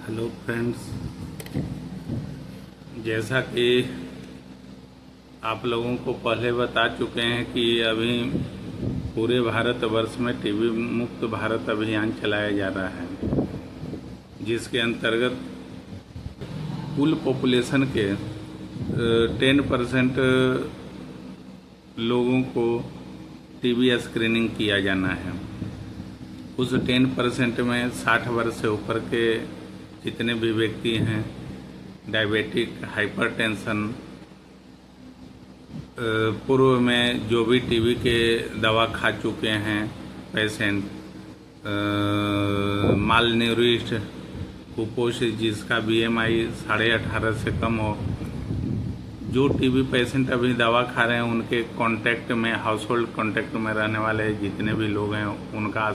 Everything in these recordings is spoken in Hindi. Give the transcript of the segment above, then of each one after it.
हेलो फ्रेंड्स, जैसा कि आप लोगों को पहले बता चुके हैं कि अभी पूरे भारतवर्ष में टीबी मुक्त भारत अभियान चलाया जा रहा है, जिसके अंतर्गत कुल पॉपुलेशन के 10% लोगों को टीबी स्क्रीनिंग किया जाना है। उस 10% में 60 वर्ष से ऊपर के जितने भी व्यक्ति हैं, डायबिटिक, हाइपरटेंशन, पूर्व में जो भी टीबी के दवा खा चुके हैं पेशेंट, माल न्यूरिश्ड, कुपोषित जिसका BMI 18.5 से कम हो, जो टीबी पेशेंट अभी दवा खा रहे हैं उनके कांटेक्ट में, हाउस होल्ड कांटेक्ट में रहने वाले जितने भी लोग हैं उनका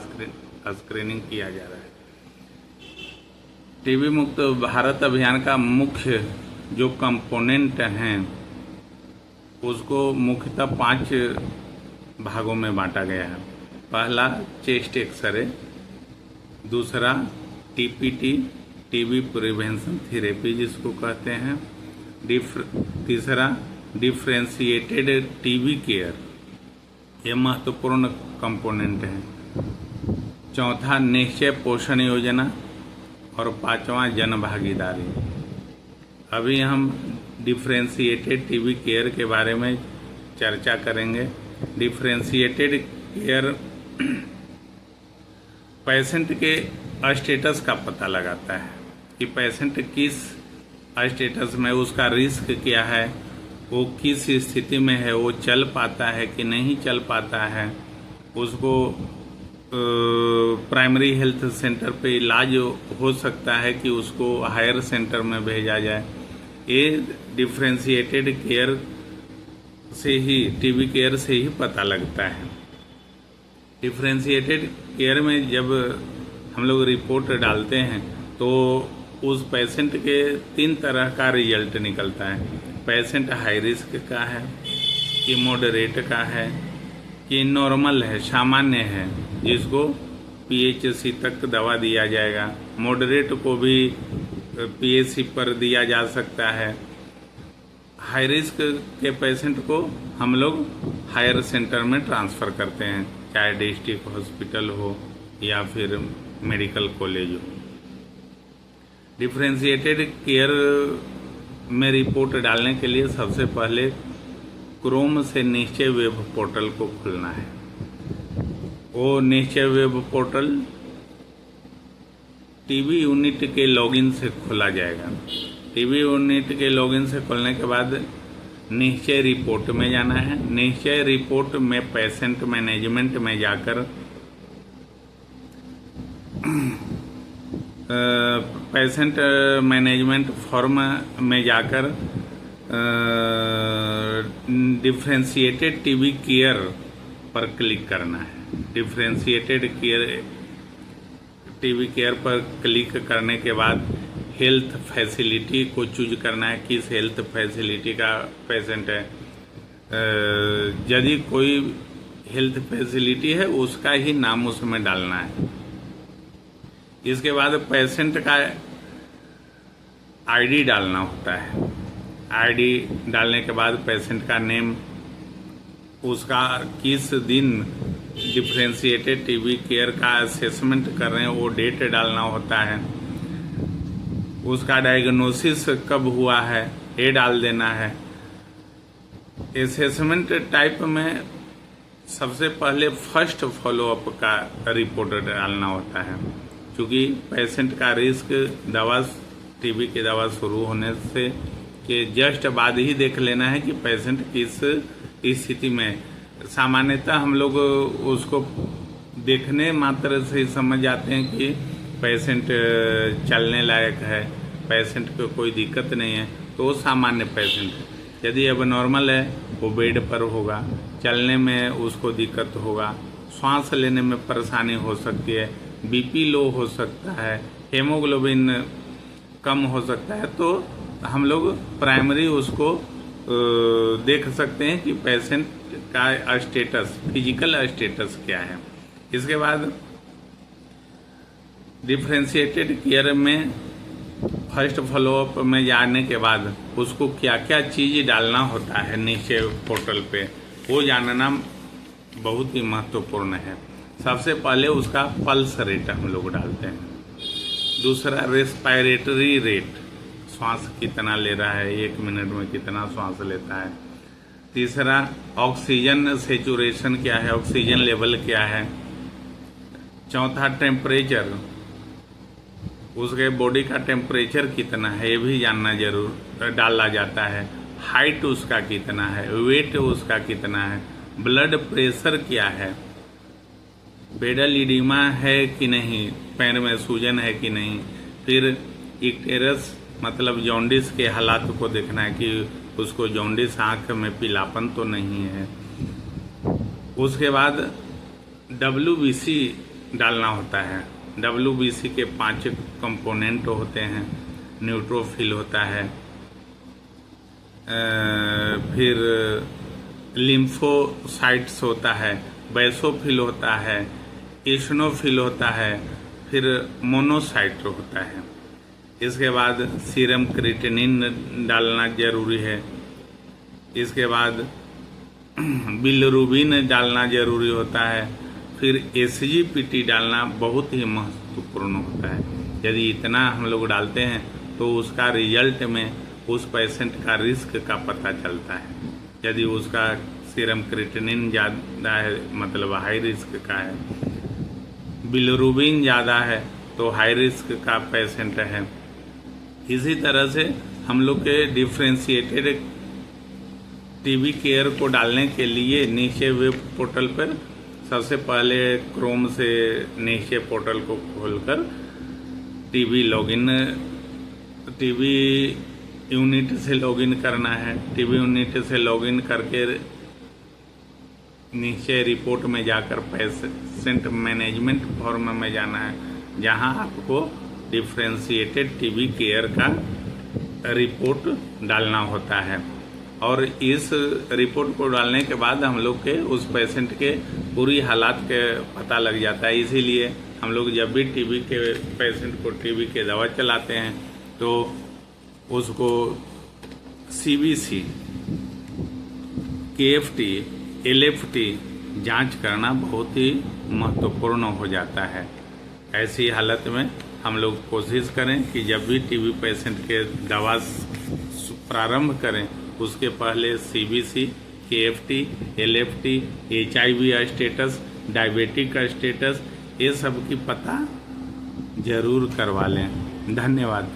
स्क्रीनिंग किया जा रहा है। टीबी मुक्त भारत अभियान का मुख्य जो कंपोनेंट हैं उसको मुख्यतः 5 भागों में बांटा गया है। पहला चेस्ट एक्सरे, दूसरा TPT, टीबी प्रिवेंशन थेरेपी जिसको कहते हैं, तीसरा डिफ्रेंशिएटेड टीबी केयर, ये महत्वपूर्ण कंपोनेंट है। चौथा निश्चय पोषण योजना और 5वां जन भागीदारी। अभी हम डिफ्रेंशिएटेड टीबी केयर के बारे में चर्चा करेंगे। डिफ्रेंशिएटेड केयर पेशेंट के स्टेटस का पता लगाता है कि पेशेंट किस स्टेटस में, उसका रिस्क क्या है, वो किस स्थिति में है, वो चल पाता है कि नहीं चल पाता है, उसको प्राइमरी हेल्थ सेंटर पे इलाज हो सकता है कि उसको हायर सेंटर में भेजा जाए। ये डिफ्रेंशिएटेड केयर से ही, टीबी केयर से ही पता लगता है। डिफ्रेंशिएटेड केयर में जब हम लोग रिपोर्ट डालते हैं तो उस पेशेंट के 3 तरह का रिजल्ट निकलता है। पेशेंट हाई रिस्क का है कि मॉडरेट का है कि नॉर्मल है, सामान्य है, जिसको PHC तक दवा दिया जाएगा। मॉडरेट को भी PHC पर दिया जा सकता है। हाई रिस्क के पेशेंट को हम लोग हायर सेंटर में ट्रांसफ़र करते हैं, चाहे डिस्ट्रिक्ट हॉस्पिटल हो या फिर मेडिकल कॉलेज हो। डिफ्रेंशिएटेड केयर में रिपोर्ट डालने के लिए सबसे पहले क्रोम से निश्चय वेब पोर्टल को खोलना है। वो निश्चय वेब पोर्टल टीबी यूनिट के लॉगिन से खोला जाएगा। टीबी यूनिट के लॉगिन से खोलने के बाद निश्चय रिपोर्ट में जाना है। निश्चय रिपोर्ट में पेशेंट मैनेजमेंट में जाकर पेशेंट मैनेजमेंट फॉर्म में जाकर डिफ्रेंशिएटेड टीबी केयर पर क्लिक करना है। डिफ्रेंशिएटेड केयर टीबी केयर पर क्लिक करने के बाद हेल्थ फैसिलिटी को चूज करना है, किस हेल्थ फैसिलिटी का पेशेंट है। यदि कोई हेल्थ फैसिलिटी है उसका ही नाम उसमें डालना है। इसके बाद पेशेंट का ID डालना होता है। ID डालने के बाद पेशेंट का नेम, उसका किस दिन डिफ्रेंशिएटेड टीबी केयर का असेसमेंट कर रहे हैं वो डेट डालना होता है। उसका डायग्नोसिस कब हुआ है ये डाल देना है। असेसमेंट टाइप में सबसे पहले फर्स्ट फॉलोअप का रिपोर्ट डालना होता है, क्योंकि पेशेंट का रिस्क दवा, टीबी की दवा शुरू होने से के जस्ट बाद ही देख लेना है कि पेशेंट किस स्थिति में। सामान्यतः हम लोग उसको देखने मात्र से ही समझ जाते हैं कि पेशेंट चलने लायक है, पेशेंट को कोई दिक्कत नहीं है, तो वो सामान्य पेशेंट है। यदि अब नॉर्मल है वो बेड पर होगा, चलने में उसको दिक्कत होगा, सांस लेने में परेशानी हो सकती है, BP लो हो सकता है, हेमोग्लोबिन कम हो सकता है, तो हम लोग प्राइमरी उसको देख सकते हैं कि पेशेंट का स्टेटस, फिजिकल स्टेटस क्या है। इसके बाद डिफ्रेंशिएटेड केयर में फर्स्ट फॉलोअप में जाने के बाद उसको क्या क्या चीज़ डालना होता है नीचे पोर्टल पे, वो जानना बहुत ही महत्वपूर्ण है। सबसे पहले उसका पल्स रेट हम लोग डालते हैं। दूसरा रेस्पिरेटरी रेट, श्वास कितना ले रहा है, 1 मिनट में कितना श्वास लेता है। तीसरा ऑक्सीजन सेचुरेशन क्या है, ऑक्सीजन लेवल क्या है। चौथा टेम्परेचर, उसके बॉडी का टेम्परेचर कितना है ये भी जानना जरूर डाला जाता है। हाइट उसका कितना है, वेट उसका कितना है, ब्लड प्रेशर क्या है, पेडल इडिमा है कि नहीं, पैर में सूजन है कि नहीं। फिर इक्टेरस मतलब जॉन्डिस के हालात को देखना है कि उसको जॉन्डिस, आँख में पीलापन तो नहीं है। उसके बाद WBC डालना होता है। WBC के 5 कंपोनेंट होते हैं। न्यूट्रोफिल होता है, फिर लिम्फोसाइट्स होता है, बेसोफिल होता है, इशनोफिल होता है, फिर मोनोसाइट होता है। इसके बाद सीरम क्रिएटिनिन डालना जरूरी है। इसके बाद बिलिरुबिन डालना जरूरी होता है। फिर SGPT डालना बहुत ही महत्वपूर्ण होता है। यदि इतना हम लोग डालते हैं तो उसका रिजल्ट में उस पेशेंट का रिस्क का पता चलता है। यदि उसका सीरम क्रिएटिनिन ज़्यादा है मतलब हाई रिस्क का है, बिलिरुबिन ज़्यादा है तो हाई रिस्क का पेशेंट है। इसी तरह से हम लोग के डिफ्रेंशिएटेड टीबी केयर को डालने के लिए नीचे वेब पोर्टल पर सबसे पहले क्रोम से नीचे पोर्टल को खोलकर टीबी यूनिट से लॉगिन करना है। टीबी यूनिट से लॉगिन करके नीचे रिपोर्ट में जाकर पेशेंट मैनेजमेंट फॉर्म में जाना है, जहां आपको डिफ्रेंशिएटेड टीबी केयर का रिपोर्ट डालना होता है। और इस रिपोर्ट को डालने के बाद हम लोग के उस पेशेंट के पूरी हालात के पता लग जाता है। इसीलिए हम लोग जब भी टीबी के पेशेंट को टीबी के दवा चलाते हैं तो उसको CBC, KFT, LFT जांच करना बहुत ही महत्वपूर्ण हो जाता है। ऐसी हालत में हम लोग कोशिश करें कि जब भी टीबी पेशेंट के दवा प्रारंभ करें उसके पहले CBC, KFT, LFT, HIV status, diabetic का स्टेटस, ये सब की पता जरूर करवा लें। धन्यवाद।